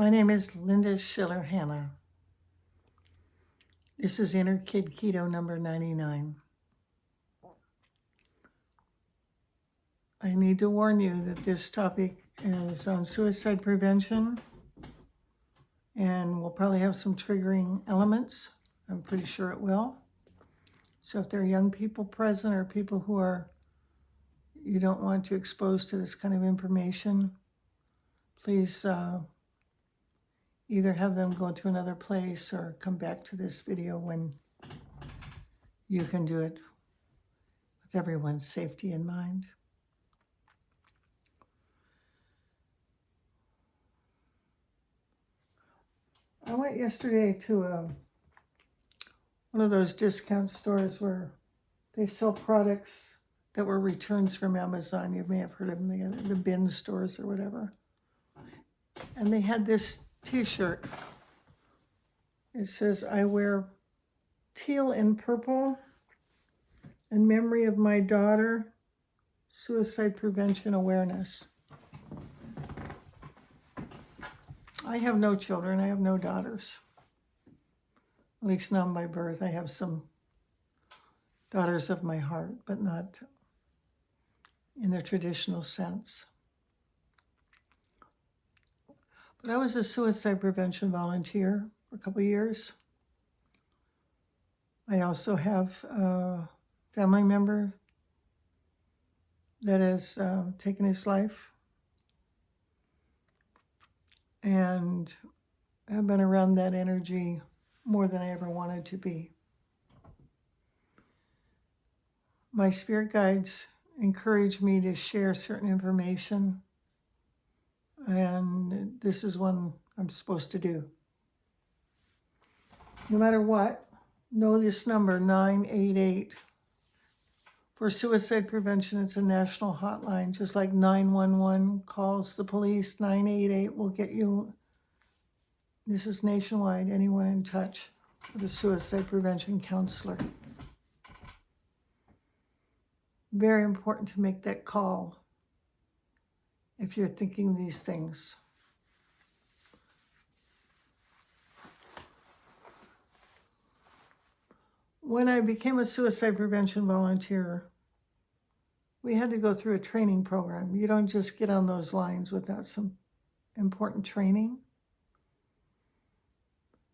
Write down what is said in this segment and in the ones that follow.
My name is Linda Schiller Hanna. This is Inner Kid Keto number 99. I need to warn you that this topic is on suicide prevention and we'll probably have some triggering elements. I'm pretty sure it will. So if there are young people present or people who you don't want to expose to this kind of information, please either have them go to another place or come back to this video when you can do it with everyone's safety in mind. I went yesterday to one of those discount stores where they sell products that were returns from Amazon. You may have heard of them, the bin stores or whatever. And they had this t-shirt. It says, "I wear teal and purple in memory of my daughter, suicide prevention awareness." I have no children. I have no daughters. At least not by birth. I have some daughters of my heart, but not in the traditional sense. But I was a suicide prevention volunteer for a couple of years. I also have a family member that has taken his life. And I've been around that energy more than I ever wanted to be. My spirit guides encourage me to share certain information, and this is one I'm supposed to do. No matter what, know this number, 988. For suicide prevention, it's a national hotline, just like 911 calls the police. 988 will get you. This is nationwide, anyone in touch with a suicide prevention counselor. Very important to make that call if you're thinking these things. When I became a suicide prevention volunteer, we had to go through a training program. You don't just get on those lines without some important training.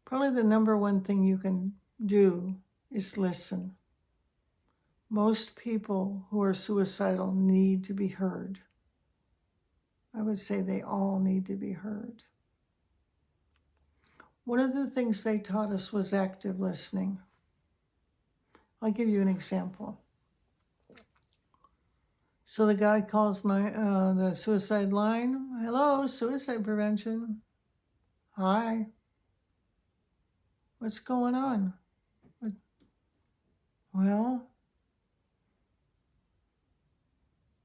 Probably the number one thing you can do is listen. Most people who are suicidal need to be heard. I would say they all need to be heard. One of the things they taught us was active listening. I'll give you an example. So the guy calls the suicide line. "Hello, suicide prevention." "Hi. What's going on?" "Well,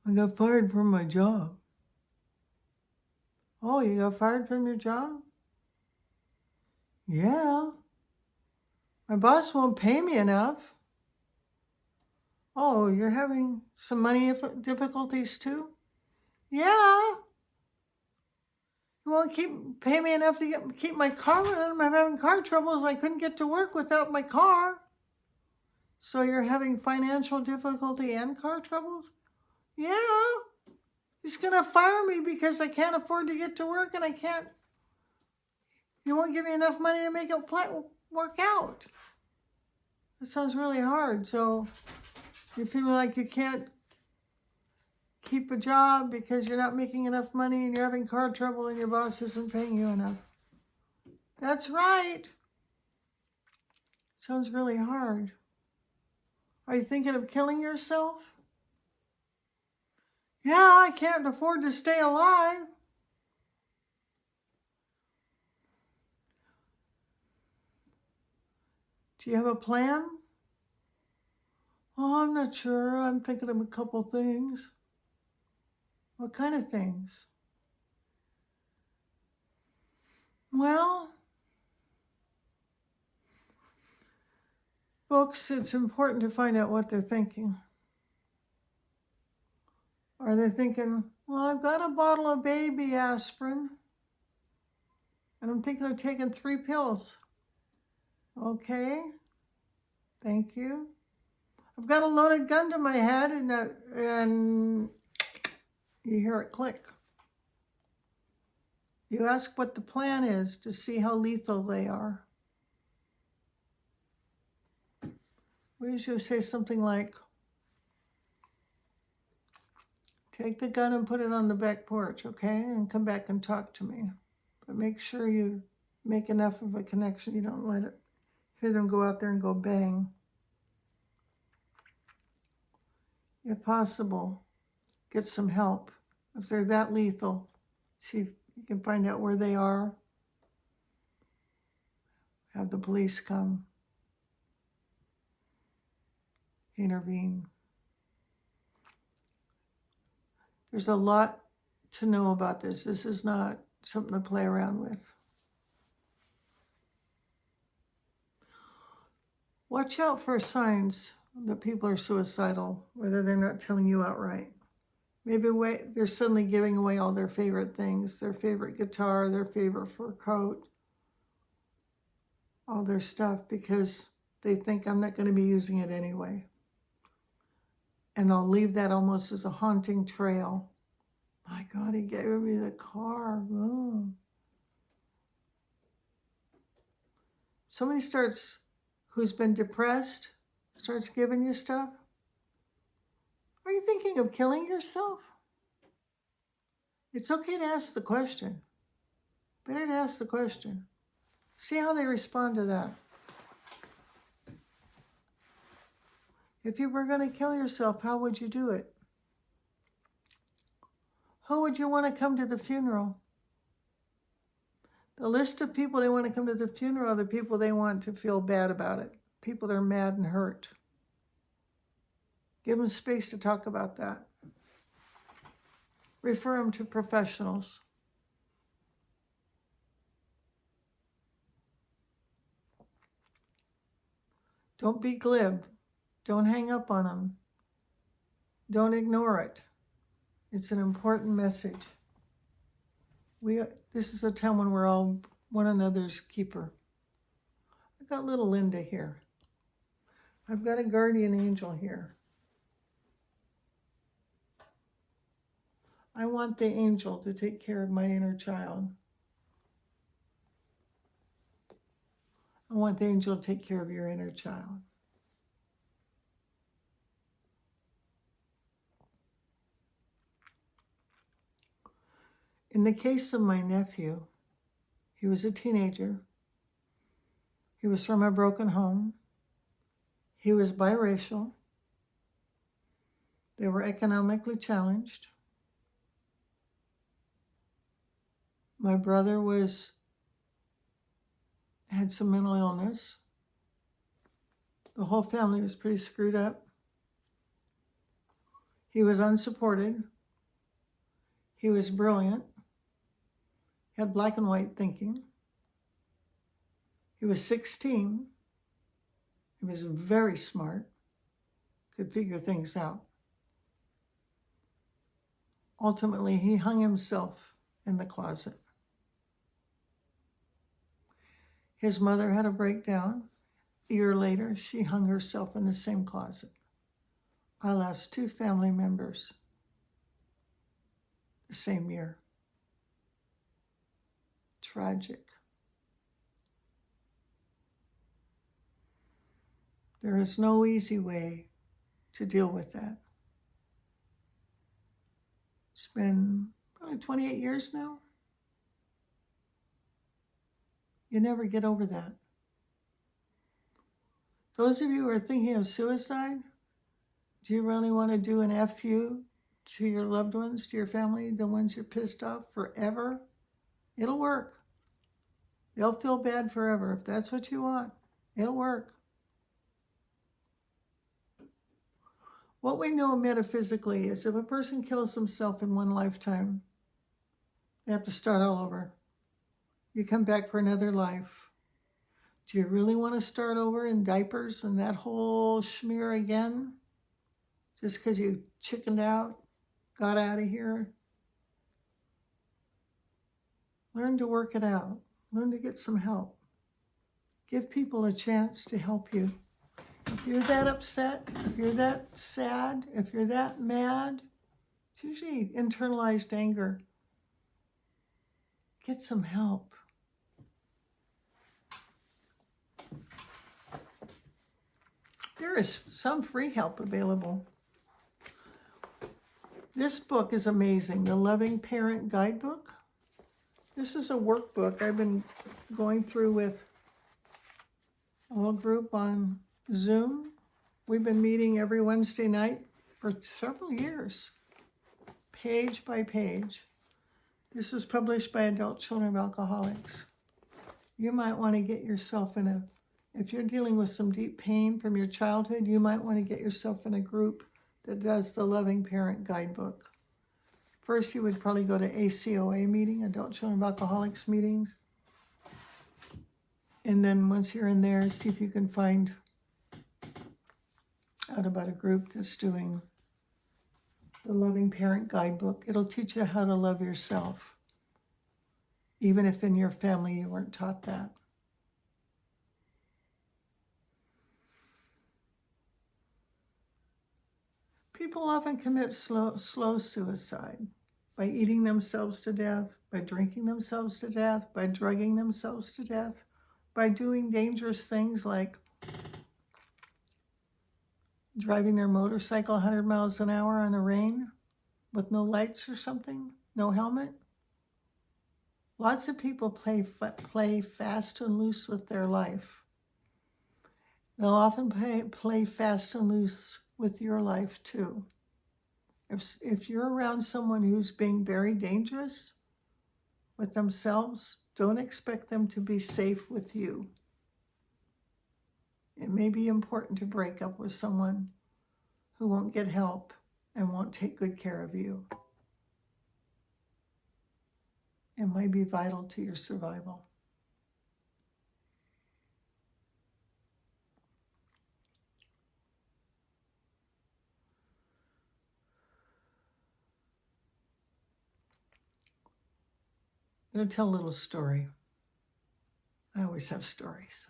I got fired from my job." "Oh, you got fired from your job?" "Yeah. My boss won't pay me enough." "Oh, you're having some money difficulties too?" "Yeah. You won't pay me enough to keep my car running. I'm having car troubles. I couldn't get to work without my car." "So you're having financial difficulty and car troubles?" "Yeah. He's going to fire me because I can't afford to get to work and he won't give me enough money to make it work out." That sounds really hard. So you feel like you can't keep a job because you're not making enough money and you're having car trouble and your boss isn't paying you enough. "That's right. Sounds really hard. Are you thinking of killing yourself?" "Yeah, I can't afford to stay alive." "Do you have a plan?" "Oh, I'm not sure. I'm thinking of a couple things." "What kind of things?" "Well, folks, it's important to find out what they're thinking. Are they thinking, 'Well, I've got a bottle of baby aspirin. And I'm thinking of taking 3 pills. Okay. Thank you. I've got a loaded gun to my head, and you hear it click. You ask what the plan is to see how lethal they are. We usually say something like, take the gun and put it on the back porch, okay? And come back and talk to me. But make sure you make enough of a connection. You don't let it hear them go out there and go bang. If possible, get some help. If they're that lethal, see if you can find out where they are. Have the police come. Intervene. There's a lot to know about this. This is not something to play around with. Watch out for signs that people are suicidal, whether they're not telling you outright. Maybe they're suddenly giving away all their favorite things, their favorite guitar, their favorite fur coat, all their stuff, because they think I'm not going to be using it anyway. And I'll leave that almost as a haunting trail. My God, he gave me the car. Oh. Somebody who's been depressed, starts giving you stuff. Are you thinking of killing yourself? It's okay to ask the question. Better to ask the question. See how they respond to that. If you were going to kill yourself, how would you do it? Who would you want to come to the funeral? The list of people they want to come to the funeral are the people they want to feel bad about it. People that are mad and hurt. Give them space to talk about that. Refer them to professionals. Don't be glib. Don't hang up on them. Don't ignore it. It's an important message. This is a time when we're all one another's keeper. I've got little Linda here. I've got a guardian angel here. I want the angel to take care of my inner child. I want the angel to take care of your inner child. In the case of my nephew, he was a teenager. He was from a broken home. He was biracial. They were economically challenged. My brother had some mental illness. The whole family was pretty screwed up. He was unsupported. He was brilliant. He had black and white thinking. He was 16. He was very smart. Could figure things out. Ultimately, he hung himself in the closet. His mother had a breakdown. A year later, she hung herself in the same closet. I lost 2 family members the same year. Tragic. There is no easy way to deal with that. It's been probably 28 years now. You never get over that. Those of you who are thinking of suicide, do you really want to do an FU to your loved ones, to your family, the ones you're pissed off forever? It'll work. They'll feel bad forever. If that's what you want, it'll work. What we know metaphysically is if a person kills himself in one lifetime, they have to start all over. You come back for another life. Do you really want to start over in diapers and that whole schmear again? Just because you chickened out, got out of here? Learn to work it out. Learn to get some help. Give people a chance to help you. If you're that upset, if you're that sad, if you're that mad, it's usually internalized anger. Get some help. There is some free help available. This book is amazing, the Loving Parent Guidebook. This is a workbook I've been going through with a little group on Zoom. We've been meeting every Wednesday night for several years, page by page. This is published by Adult Children of Alcoholics. You might want to get yourself if you're dealing with some deep pain from your childhood, you might want to get yourself in a group that does the Loving Parent Guidebook. First, you would probably go to ACOA meeting, Adult Children of Alcoholics meetings. And then once you're in there, see if you can find out about a group that's doing the Loving Parent Guidebook. It'll teach you how to love yourself, even if in your family you weren't taught that. People often commit slow suicide by eating themselves to death, by drinking themselves to death, by drugging themselves to death, by doing dangerous things like driving their motorcycle 100 miles an hour on the rain with no lights or something, no helmet. Lots of people play fast and loose with their life. They'll often play fast and loose with your life too. If you're around someone who's being very dangerous with themselves, don't expect them to be safe with you. It may be important to break up with someone who won't get help and won't take good care of you. It might be vital to your survival. I'm going to tell a little story. I always have stories.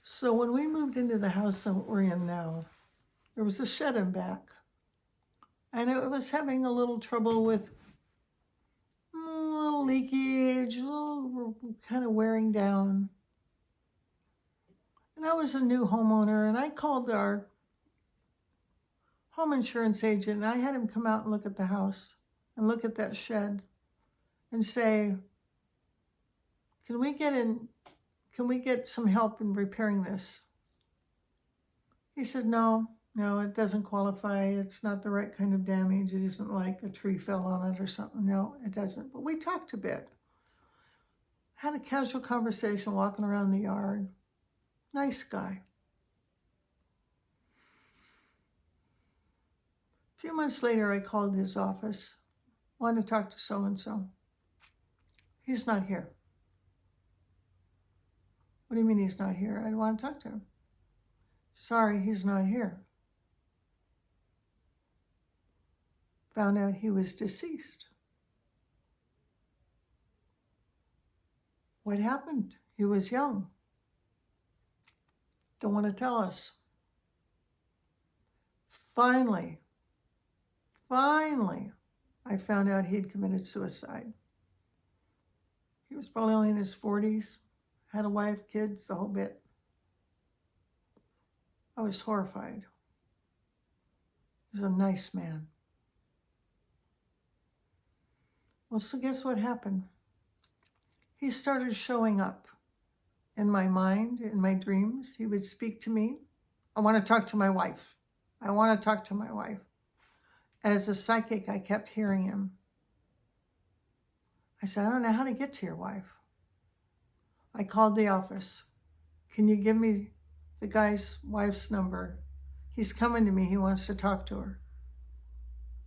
So when we moved into the house that we're in now, there was a shed in back. And it was having a little trouble with a little leakage, a little kind of wearing down. And I was a new homeowner, and I called our home insurance agent, and I had him come out and look at the house and look at that shed and say, can we get some help in repairing this? He said, no, it doesn't qualify. It's not the right kind of damage. It isn't like a tree fell on it or something. No, it doesn't. But we talked a bit. Had a casual conversation walking around the yard. Nice guy. A few months later, I called his office. Wanted to talk to so-and-so. He's not here. What do you mean he's not here? I want to talk to him. Sorry, he's not here. Found out he was deceased. What happened? He was young. Don't want to tell us. Finally, I found out he'd committed suicide. He was probably only in his 40s, had a wife, kids, the whole bit. I was horrified. He was a nice man. Well, so guess what happened? He started showing up in my mind, in my dreams. He would speak to me. I want to talk to my wife. I want to talk to my wife. As a psychic, I kept hearing him. I said, I don't know how to get to your wife. I called the office. Can you give me the guy's wife's number? He's coming to me. He wants to talk to her.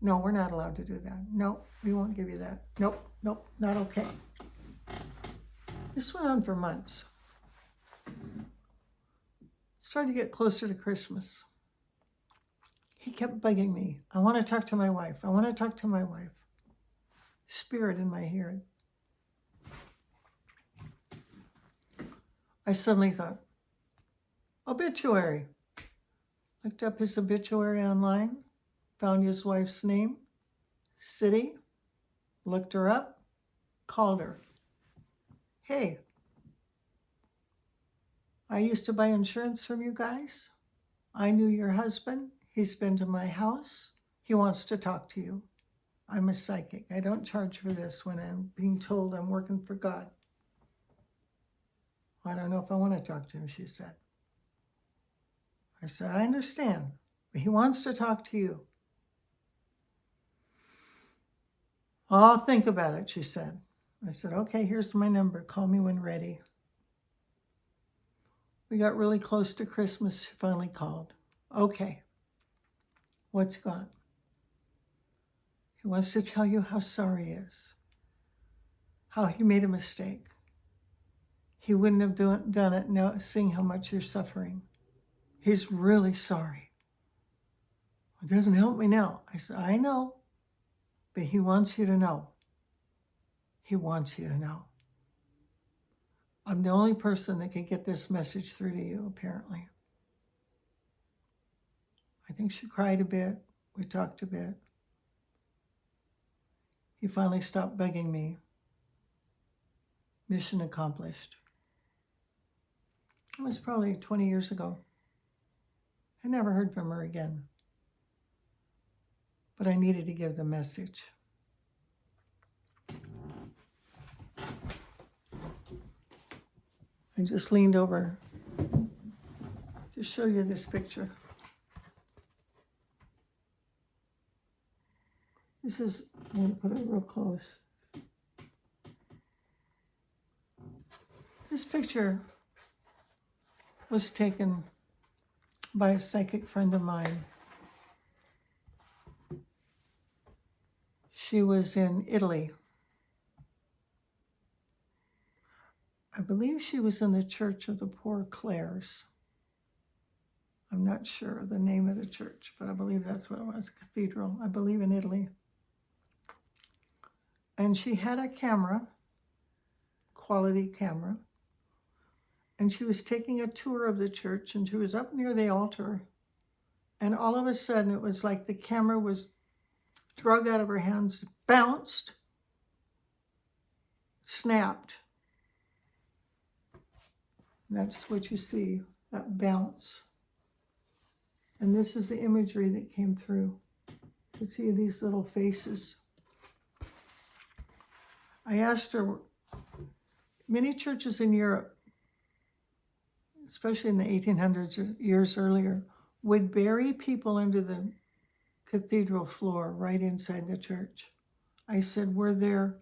No, we're not allowed to do that. Nope, we won't give you that. Nope, not okay. This went on for months. Started to get closer to Christmas. He kept bugging me. I want to talk to my wife. I want to talk to my wife. spirit in my hearing. I suddenly thought, obituary. Looked up his obituary online, found his wife's name, city, looked her up, called her. Hey, I used to buy insurance from you guys. I knew your husband. He's been to my house. He wants to talk to you. I'm a psychic. I don't charge for this when I'm being told I'm working for God. I don't know if I want to talk to him, she said. I said, I understand, but he wants to talk to you. I'll think about it, she said. I said, okay, here's my number. Call me when ready. We got really close to Christmas. She finally called. Okay, what's gone? He wants to tell you how sorry he is, how he made a mistake. He wouldn't have done it now, seeing how much you're suffering. He's really sorry. It doesn't help me now. I said, I know, but he wants you to know. He wants you to know. I'm the only person that can get this message through to you, apparently. I think she cried a bit. We talked a bit. He finally stopped begging me. Mission accomplished. It was probably 20 years ago. I never heard from her again. But I needed to give the message. I just leaned over to show you this picture. This is, I'm going to put it real close. This picture was taken by a psychic friend of mine. She was in Italy. I believe she was in the Church of the Poor Clares. I'm not sure the name of the church, but I believe that's what it was, cathedral, I believe in Italy. And she had a camera, quality camera, and she was taking a tour of the church, and she was up near the altar, and all of a sudden it was like the camera was drug out of her hands, bounced, snapped. That's what you see, that bounce. And this is the imagery that came through. You can see these little faces. I asked her, many churches in Europe, especially in the 1800s or years earlier, would bury people under the cathedral floor right inside the church. I said, were there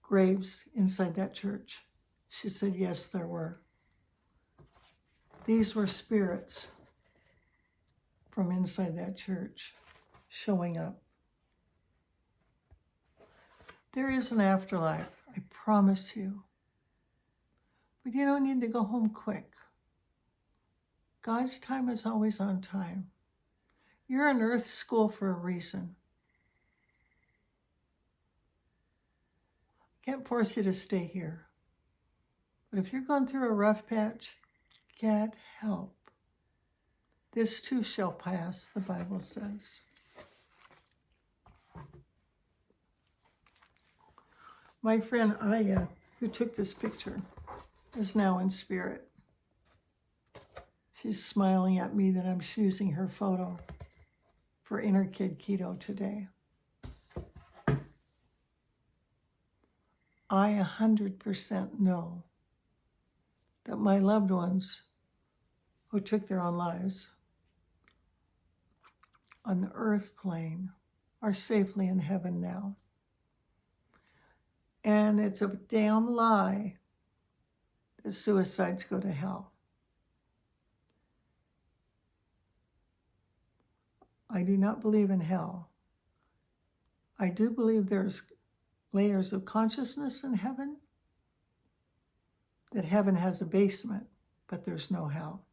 graves inside that church? She said, yes, there were. These were spirits from inside that church showing up. There is an afterlife, I promise you. But you don't need to go home quick. God's time is always on time. You're in earth school for a reason. I can't force you to stay here. But if you're going through a rough patch, get help. This too shall pass, the Bible says. My friend Aya, who took this picture, is now in spirit. She's smiling at me that I'm choosing her photo for Inner Kid Keto today. I 100% know that my loved ones who took their own lives on the earth plane are safely in heaven now. And it's a damn lie that suicides go to hell. I do not believe in hell. I do believe there's layers of consciousness in heaven, that heaven has a basement, but there's no hell.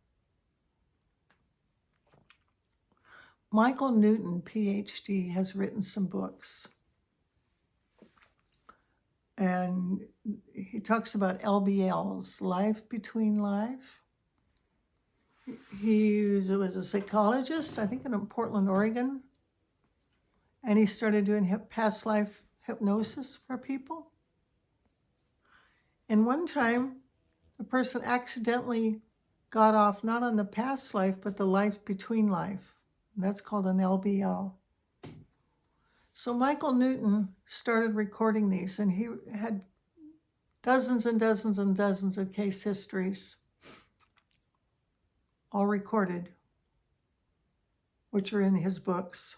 Michael Newton, PhD, has written some books. And he talks about LBLs, life between life. He was a psychologist, I think in Portland, Oregon. And he started doing past life hypnosis for people. And one time, the person accidentally got off not on the past life, but the life between life. And that's called an LBL. So Michael Newton started recording these, and he had dozens and dozens and dozens of case histories, all recorded, which are in his books.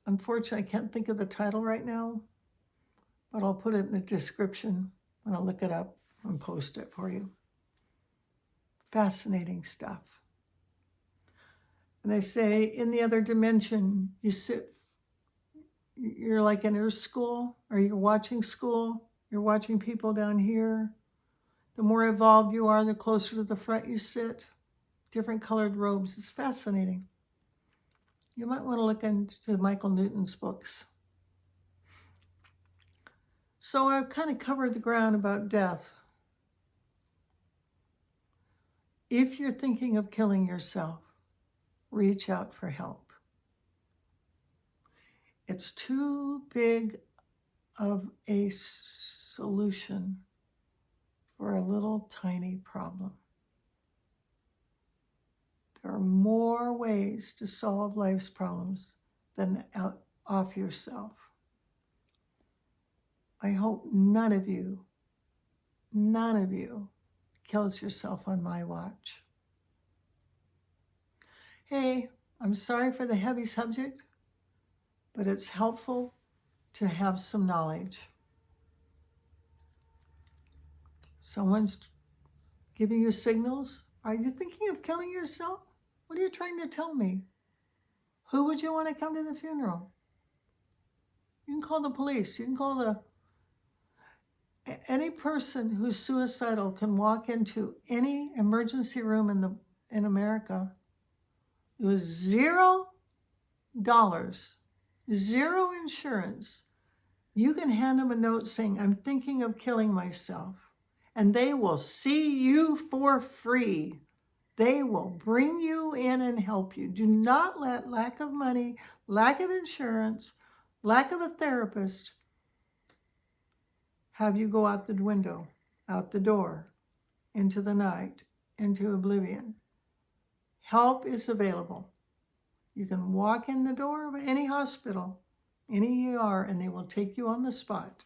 Unfortunately, I can't think of the title right now, but I'll put it in the description when I look it up and post it for you. Fascinating stuff. And they say in the other dimension, you're like in Earth school, or you're watching school, you're watching people down here. The more evolved you are, the closer to the front you sit. Different colored robes. It's fascinating. You might want to look into Michael Newton's books. So I've kind of covered the ground about death. If you're thinking of killing yourself, reach out for help. It's too big of a solution for a little tiny problem. There are more ways to solve life's problems than off yourself. I hope none of you kills yourself on my watch. Hey, I'm sorry for the heavy subject, but it's helpful to have some knowledge. Someone's giving you signals. Are you thinking of killing yourself? What are you trying to tell me? Who would you want to come to the funeral? You can call the police. You can call any person who's suicidal can walk into any emergency room in America with $0, zero insurance. You can hand them a note saying, I'm thinking of killing myself. And they will see you for free. They will bring you in and help you. Do not let lack of money, lack of insurance, lack of a therapist have you go out the window, out the door, into the night, into oblivion. Help is available. You can walk in the door of any hospital, any ER, and they will take you on the spot.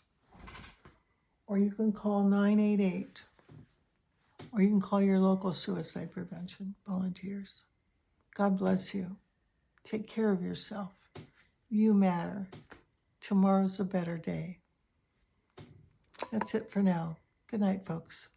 Or you can call 988. Or you can call your local suicide prevention volunteers. God bless you. Take care of yourself. You matter. Tomorrow's a better day. That's it for now. Good night, folks.